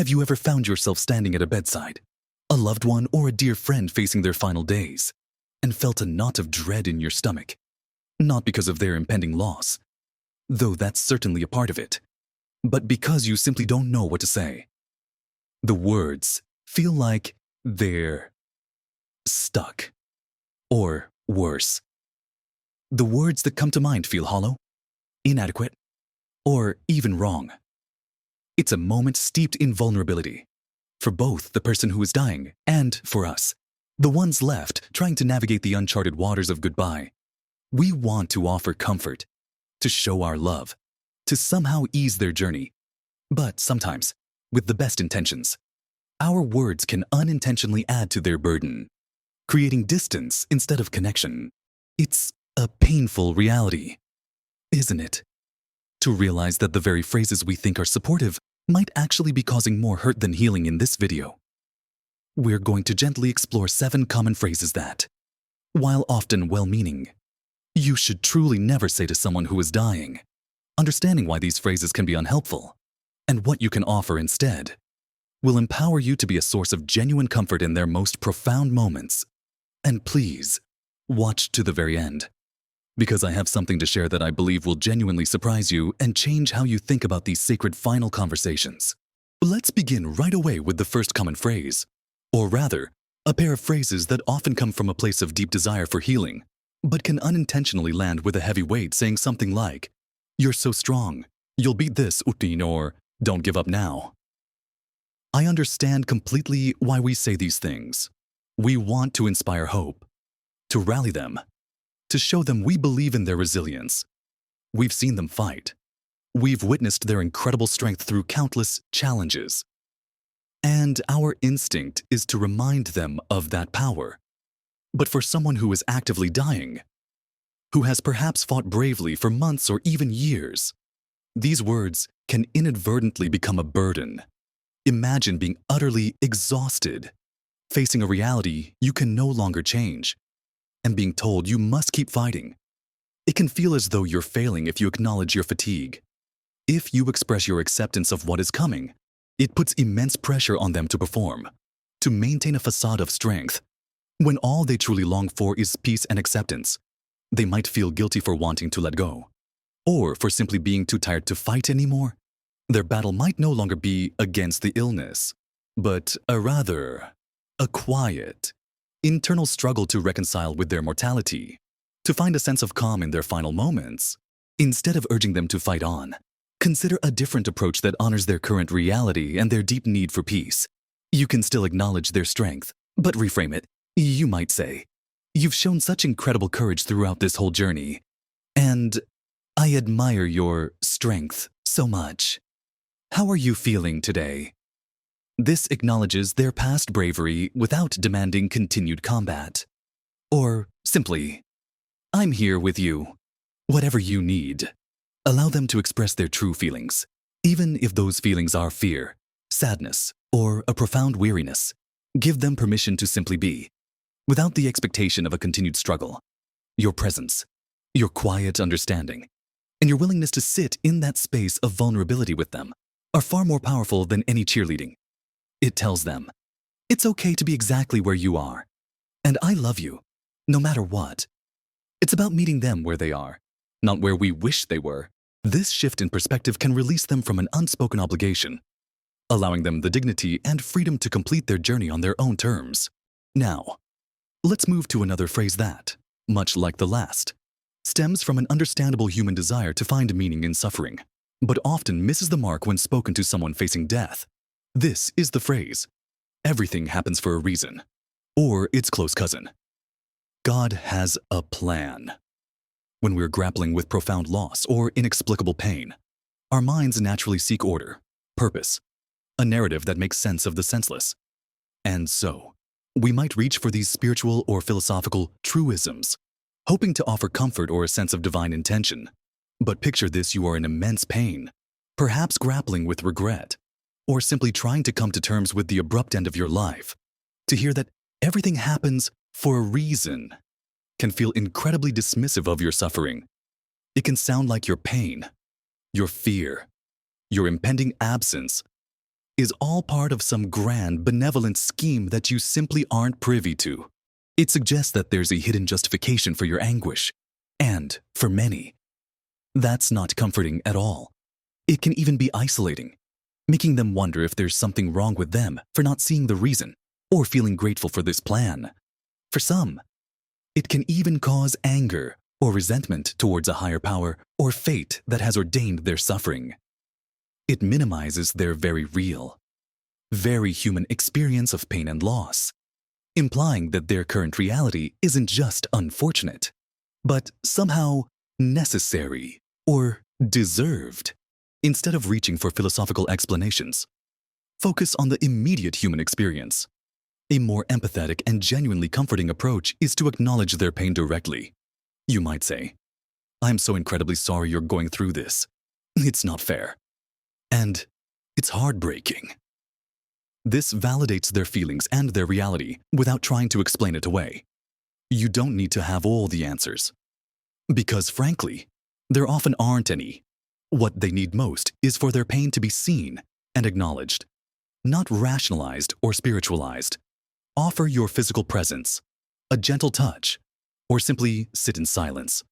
Have you ever found yourself standing at a bedside, a loved one or a dear friend facing their final days, and felt a knot of dread in your stomach? Not because of their impending loss, though that's certainly a part of it, but because you simply don't know what to say. The words feel like they're stuck. Or worse, the words that come to mind feel hollow, inadequate, or even wrong. It's a moment steeped in vulnerability, for both the person who is dying and for us, the ones left trying to navigate the uncharted waters of goodbye. We want to offer comfort, to show our love, to somehow ease their journey. But sometimes, with the best intentions, our words can unintentionally add to their burden, creating distance instead of connection. It's a painful reality, isn't it? To realize that the very phrases we think are supportive might actually be causing more hurt than healing in this video. We're going to gently explore 7 common phrases that, while often well-meaning, you should truly never say to someone who is dying. Understanding why these phrases can be unhelpful and what you can offer instead will empower you to be a source of genuine comfort in their most profound moments. And please, watch to the very end, because I have something to share that I believe will genuinely surprise you and change how you think about these sacred final conversations. Let's begin right away with the first common phrase, or rather, a pair of phrases that often come from a place of deep desire for healing, but can unintentionally land with a heavy weight saying something like, "You're so strong, you'll beat this, Utin," or "Don't give up now." I understand completely why we say these things. We want to inspire hope, to rally them, to show them we believe in their resilience. We've seen them fight. We've witnessed their incredible strength through countless challenges. And our instinct is to remind them of that power. But for someone who is actively dying, who has perhaps fought bravely for months or even years, these words can inadvertently become a burden. Imagine being utterly exhausted, facing a reality you can no longer change, and being told you must keep fighting. It can feel as though you're failing if you acknowledge your fatigue. If you express your acceptance of what is coming, it puts immense pressure on them to perform, to maintain a facade of strength. When all they truly long for is peace and acceptance, they might feel guilty for wanting to let go, or for simply being too tired to fight anymore. Their battle might no longer be against the illness, but a quiet, internal struggle to reconcile with their mortality, to find a sense of calm in their final moments. Instead of urging them to fight on, consider a different approach that honors their current reality and their deep need for peace. You can still acknowledge their strength, but reframe it. You might say, "You've shown such incredible courage throughout this whole journey, and I admire your strength so much. How are you feeling today?" This acknowledges their past bravery without demanding continued combat. Or simply, "I'm here with you. Whatever you need." Allow them to express their true feelings, even if those feelings are fear, sadness, or a profound weariness. Give them permission to simply be, without the expectation of a continued struggle. Your presence, your quiet understanding, and your willingness to sit in that space of vulnerability with them are far more powerful than any cheerleading. It tells them, it's okay to be exactly where you are, and I love you, no matter what. It's about meeting them where they are, not where we wish they were. This shift in perspective can release them from an unspoken obligation, allowing them the dignity and freedom to complete their journey on their own terms. Now, let's move to another phrase that, much like the last, stems from an understandable human desire to find meaning in suffering, but often misses the mark when spoken to someone facing death. This is the phrase, "Everything happens for a reason," or its close cousin, "God has a plan." When we're grappling with profound loss or inexplicable pain, our minds naturally seek order, purpose, a narrative that makes sense of the senseless. And so, we might reach for these spiritual or philosophical truisms, hoping to offer comfort or a sense of divine intention. But picture this: you are in immense pain, perhaps grappling with regret, or simply trying to come to terms with the abrupt end of your life. To hear that everything happens for a reason can feel incredibly dismissive of your suffering. It can sound like your pain, your fear, your impending absence is all part of some grand, benevolent scheme that you simply aren't privy to. It suggests that there's a hidden justification for your anguish, and, for many, that's not comforting at all. It can even be isolating, making them wonder if there's something wrong with them for not seeing the reason or feeling grateful for this plan. For some, it can even cause anger or resentment towards a higher power or fate that has ordained their suffering. It minimizes their very real, very human experience of pain and loss, implying that their current reality isn't just unfortunate, but somehow necessary or deserved. Instead of reaching for philosophical explanations, focus on the immediate human experience. A more empathetic and genuinely comforting approach is to acknowledge their pain directly. You might say, "I'm so incredibly sorry you're going through this. It's not fair. And it's heartbreaking." This validates their feelings and their reality without trying to explain it away. You don't need to have all the answers. Because frankly, there often aren't any. What they need most is for their pain to be seen and acknowledged, not rationalized or spiritualized. Offer your physical presence, a gentle touch, or simply sit in silence.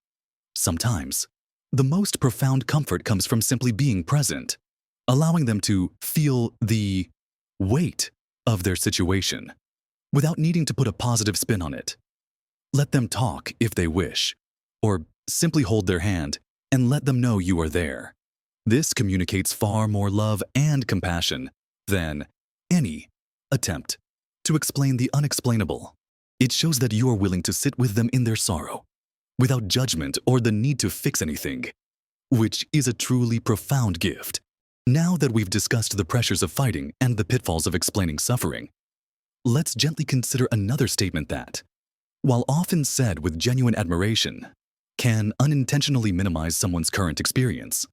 Sometimes, the most profound comfort comes from simply being present, allowing them to feel the weight of their situation without needing to put a positive spin on it. Let them talk if they wish, or simply hold their hand and let them know you are there. This communicates far more love and compassion than any attempt to explain the unexplainable. It shows that you are willing to sit with them in their sorrow, without judgment or the need to fix anything, which is a truly profound gift. Now that we've discussed the pressures of fighting and the pitfalls of explaining suffering, let's gently consider another statement that, while often said with genuine admiration, can unintentionally minimize someone's current experience.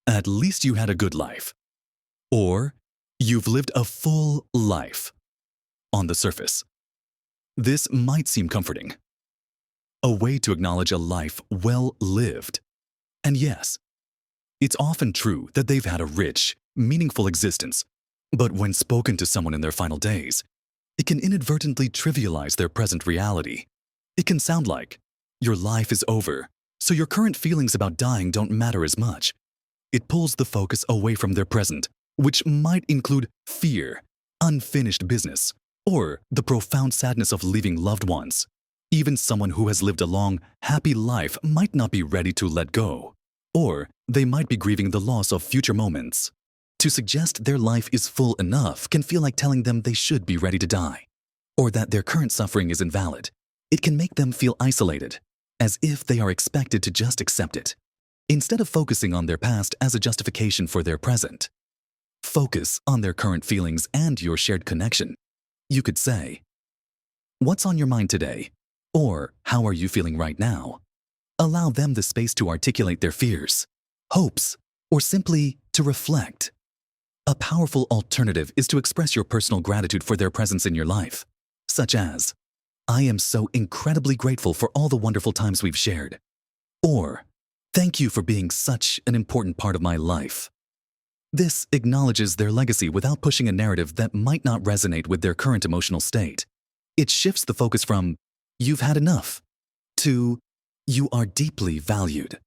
At least you had a good life. Or, you've lived a full life. On the surface, this might seem comforting. A way to acknowledge a life well lived. And yes, it's often true that they've had a rich, meaningful existence, but when spoken to someone in their final days, it can inadvertently trivialize their present reality. It can sound like, your life is over, so your current feelings about dying don't matter as much. It pulls the focus away from their present, which might include fear, unfinished business, or the profound sadness of leaving loved ones. Even someone who has lived a long, happy life might not be ready to let go, or they might be grieving the loss of future moments. To suggest their life is full enough can feel like telling them they should be ready to die, or that their current suffering is invalid. It can make them feel isolated, as if they are expected to just accept it. Instead of focusing on their past as a justification for their present, focus on their current feelings and your shared connection. You could say, "What's on your mind today?" Or, "How are you feeling right now?" Allow them the space to articulate their fears, hopes, or simply to reflect. A powerful alternative is to express your personal gratitude for their presence in your life, such as, "I am so incredibly grateful for all the wonderful times we've shared," or, "Thank you for being such an important part of my life." This acknowledges their legacy without pushing a narrative that might not resonate with their current emotional state. It shifts the focus from, "You've had enough," to, "You are deeply valued."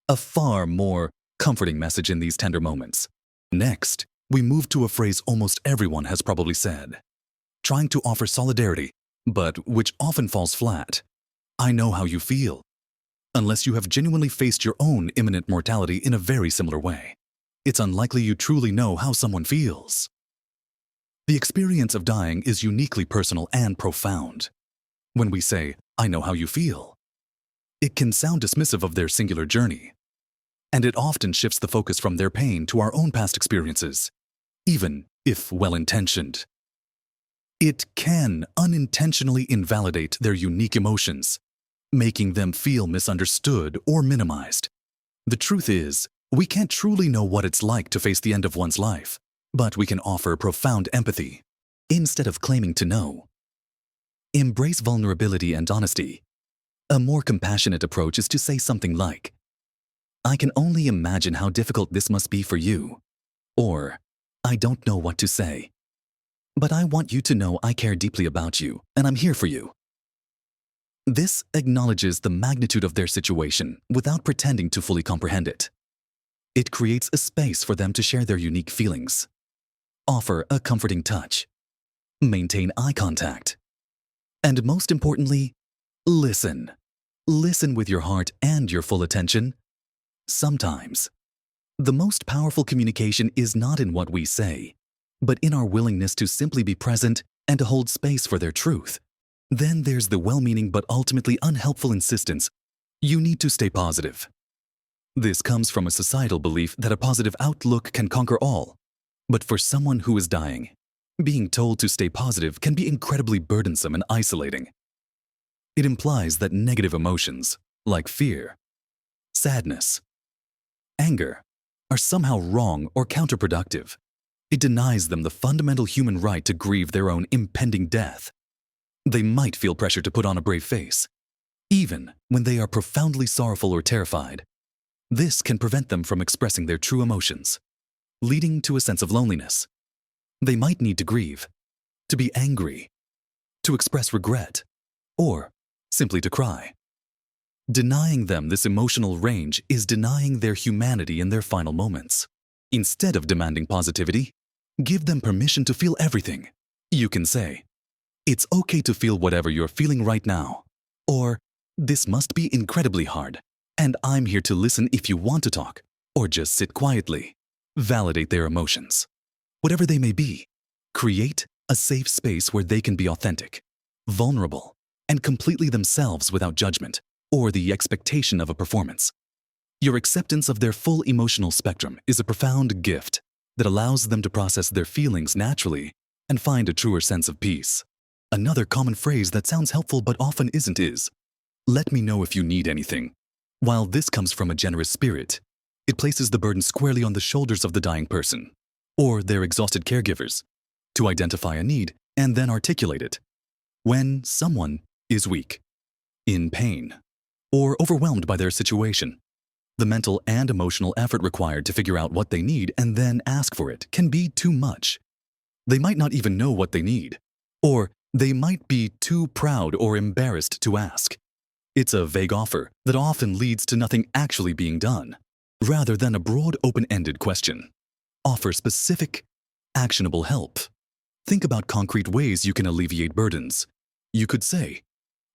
A far more comforting message in these tender moments. Next, we move to a phrase almost everyone has probably said, trying to offer solidarity, but which often falls flat. "I know how you feel," unless you have genuinely faced your own imminent mortality in a very similar way. It's unlikely you truly know how someone feels. The experience of dying is uniquely personal and profound. When we say, "I know how you feel," it can sound dismissive of their singular journey, and it often shifts the focus from their pain to our own past experiences, even if well-intentioned. It can unintentionally invalidate their unique emotions, making them feel misunderstood or minimized. The truth is, we can't truly know what it's like to face the end of one's life, but we can offer profound empathy instead of claiming to know. Embrace vulnerability and honesty. A more compassionate approach is to say something like, "I can only imagine how difficult this must be for you," or, I don't know what to say, but I want you to know I care deeply about you and I'm here for you. This acknowledges the magnitude of their situation without pretending to fully comprehend it. It creates a space for them to share their unique feelings. Offer a comforting touch. Maintain eye contact. And most importantly, listen. Listen with your heart and your full attention. Sometimes, the most powerful communication is not in what we say, but in our willingness to simply be present and to hold space for their truth. Then there's the well-meaning but ultimately unhelpful insistence, you need to stay positive. This comes from a societal belief that a positive outlook can conquer all. But for someone who is dying, being told to stay positive can be incredibly burdensome and isolating. It implies that negative emotions, like fear, sadness, anger, are somehow wrong or counterproductive. It denies them the fundamental human right to grieve their own impending death. They might feel pressure to put on a brave face, even when they are profoundly sorrowful or terrified. This can prevent them from expressing their true emotions, leading to a sense of loneliness. They might need to grieve, to be angry, to express regret, or simply to cry. Denying them this emotional range is denying their humanity in their final moments. Instead of demanding positivity, give them permission to feel everything. You can say, "It's okay to feel whatever you're feeling right now," or "This must be incredibly hard, and I'm here to listen if you want to talk," or just sit quietly. Validate their emotions. Whatever they may be, create a safe space where they can be authentic, vulnerable, and completely themselves without judgment or the expectation of a performance. Your acceptance of their full emotional spectrum is a profound gift that allows them to process their feelings naturally and find a truer sense of peace. Another common phrase that sounds helpful but often isn't is, "Let me know if you need anything." While this comes from a generous spirit, it places the burden squarely on the shoulders of the dying person, or their exhausted caregivers, to identify a need and then articulate it. When someone is weak, in pain, or overwhelmed by their situation, the mental and emotional effort required to figure out what they need and then ask for it can be too much. They might not even know what they need, or they might be too proud or embarrassed to ask. It's a vague offer that often leads to nothing actually being done, rather than a broad, open-ended question. Offer specific, actionable help. Think about concrete ways you can alleviate burdens. You could say,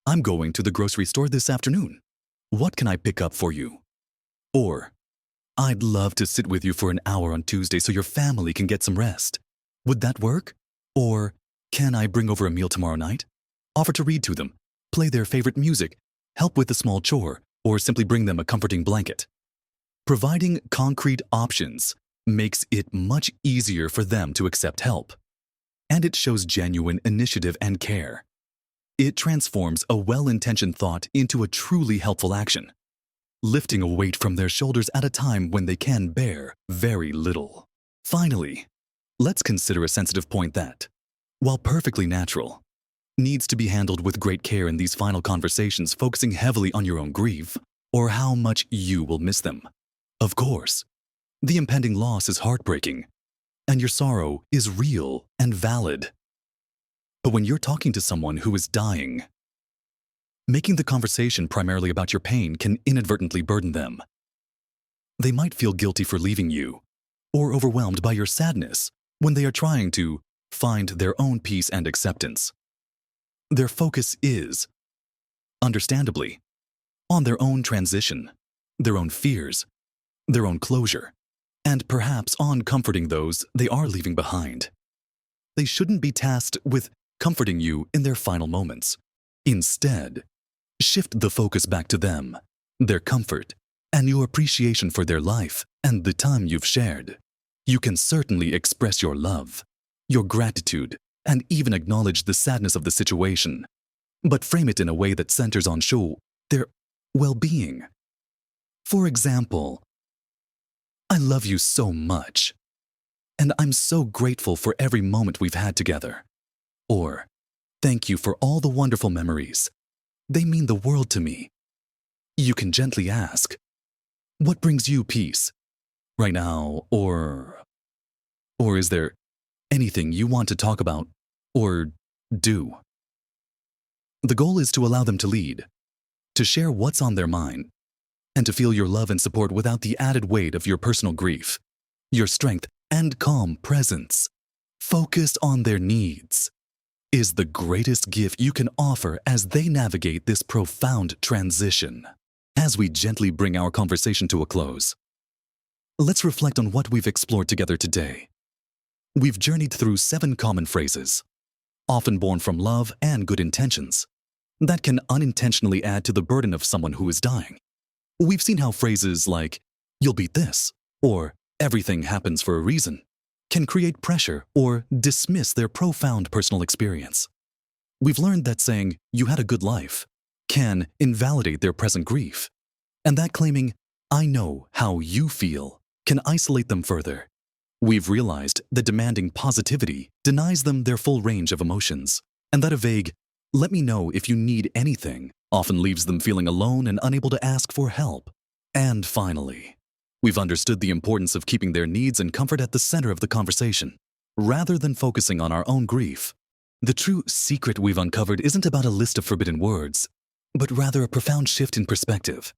"I'm going to the grocery store this afternoon. What can I pick up for you?" Or, "I'd love to sit with you for an hour on Tuesday so your family can get some rest. Would that work?" Or, "Can I bring over a meal tomorrow night?" Offer to read to them, play their favorite music, help with a small chore, or simply bring them a comforting blanket. Providing concrete options makes it much easier for them to accept help. And it shows genuine initiative and care. It transforms a well-intentioned thought into a truly helpful action, lifting a weight from their shoulders at a time when they can bear very little. Finally, let's consider a sensitive point that, while perfectly natural, needs to be handled with great care in these final conversations, focusing heavily on your own grief or how much you will miss them. Of course, the impending loss is heartbreaking, and your sorrow is real and valid. But when you're talking to someone who is dying, making the conversation primarily about your pain can inadvertently burden them. They might feel guilty for leaving you, or overwhelmed by your sadness when they are trying to find their own peace and acceptance. Their focus is, understandably, on their own transition, their own fears, their own closure, and perhaps on comforting those they are leaving behind. They shouldn't be tasked with comforting you in their final moments. Instead, shift the focus back to them, their comfort, and your appreciation for their life and the time you've shared. You can certainly express your love, your gratitude, and even acknowledge the sadness of the situation, but frame it in a way that centers on their well-being. For example, "I love you so much, and I'm so grateful for every moment we've had together." Or, "Thank you for all the wonderful memories. They mean the world to me." You can gently ask, "What brings you peace right now?" Or, Or is there anything you want to talk about or do? The goal is to allow them to lead, to share what's on their mind, and to feel your love and support without the added weight of your personal grief. Your strength and calm presence, focused on their needs, is the greatest gift you can offer as they navigate this profound transition. As we gently bring our conversation to a close, let's reflect on what we've explored together today. We've journeyed through 7 common phrases, often born from love and good intentions, that can unintentionally add to the burden of someone who is dying. We've seen how phrases like, "you'll beat this," or "everything happens for a reason," can create pressure or dismiss their profound personal experience. We've learned that saying, "you had a good life," can invalidate their present grief, and that claiming, "I know how you feel," can isolate them further. We've realized that demanding positivity denies them their full range of emotions, and that a vague, "let me know if you need anything," often leaves them feeling alone and unable to ask for help. And finally, we've understood the importance of keeping their needs and comfort at the center of the conversation, rather than focusing on our own grief. The true secret we've uncovered isn't about a list of forbidden words, but rather a profound shift in perspective.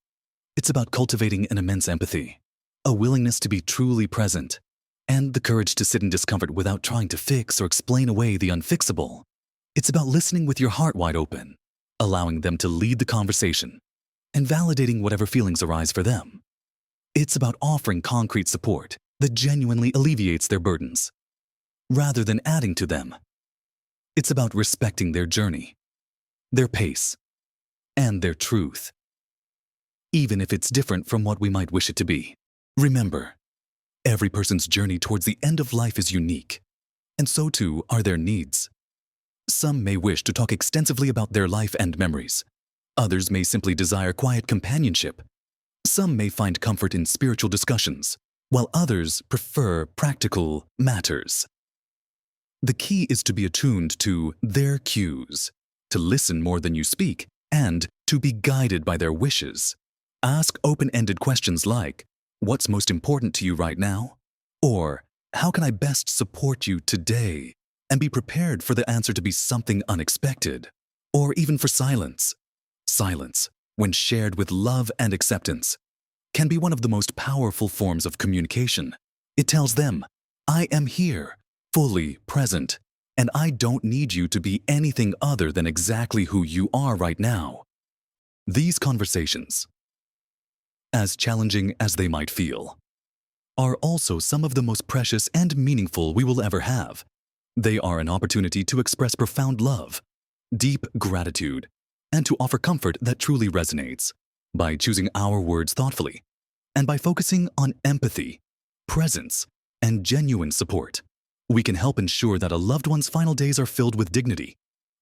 It's about cultivating an immense empathy, a willingness to be truly present, and the courage to sit in discomfort without trying to fix or explain away the unfixable. It's about listening with your heart wide open, allowing them to lead the conversation, and validating whatever feelings arise for them. It's about offering concrete support that genuinely alleviates their burdens, rather than adding to them. It's about respecting their journey, their pace, and their truth, even if it's different from what we might wish it to be. Remember, every person's journey towards the end of life is unique, and so too are their needs. Some may wish to talk extensively about their life and memories. Others may simply desire quiet companionship. Some may find comfort in spiritual discussions, while others prefer practical matters. The key is to be attuned to their cues, to listen more than you speak, and to be guided by their wishes. Ask open-ended questions like, "What's most important to you right now?" Or, "How can I best support you today?" And be prepared for the answer to be something unexpected, or even for silence. Silence, when shared with love and acceptance, can be one of the most powerful forms of communication. It tells them, "I am here, fully present, and I don't need you to be anything other than exactly who you are right now." These conversations, as challenging as they might feel, are also some of the most precious and meaningful we will ever have. They are an opportunity to express profound love, deep gratitude, and to offer comfort that truly resonates. By choosing our words thoughtfully, and by focusing on empathy, presence, and genuine support, we can help ensure that a loved one's final days are filled with dignity,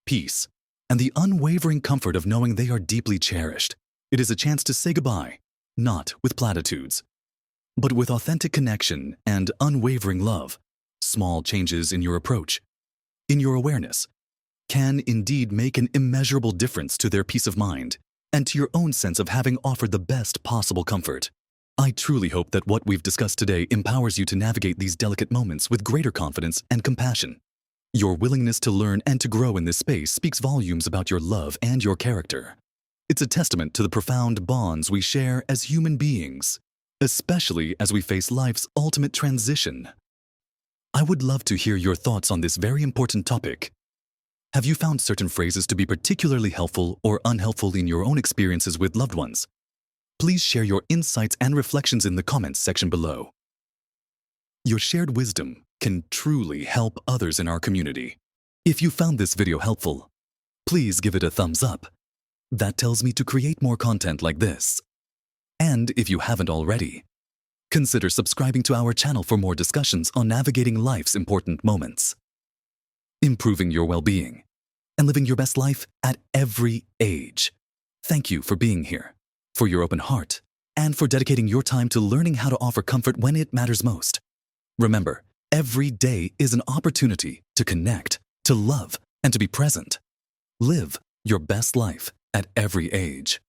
peace, and the unwavering comfort of knowing they are deeply cherished. It is a chance to say goodbye, not with platitudes, but with authentic connection and unwavering love. Small changes in your approach, in your awareness, can indeed make an immeasurable difference to their peace of mind and to your own sense of having offered the best possible comfort. I truly hope that what we've discussed today empowers you to navigate these delicate moments with greater confidence and compassion. Your willingness to learn and to grow in this space speaks volumes about your love and your character. It's a testament to the profound bonds we share as human beings, especially as we face life's ultimate transition. I would love to hear your thoughts on this very important topic. Have you found certain phrases to be particularly helpful or unhelpful in your own experiences with loved ones? Please share your insights and reflections in the comments section below. Your shared wisdom can truly help others in our community. If you found this video helpful, please give it a thumbs up. That tells me to create more content like this. And if you haven't already, consider subscribing to our channel for more discussions on navigating life's important moments, improving your well-being, and living your best life at every age. Thank you for being here, for your open heart, and for dedicating your time to learning how to offer comfort when it matters most. Remember, every day is an opportunity to connect, to love, and to be present. Live your best life at every age.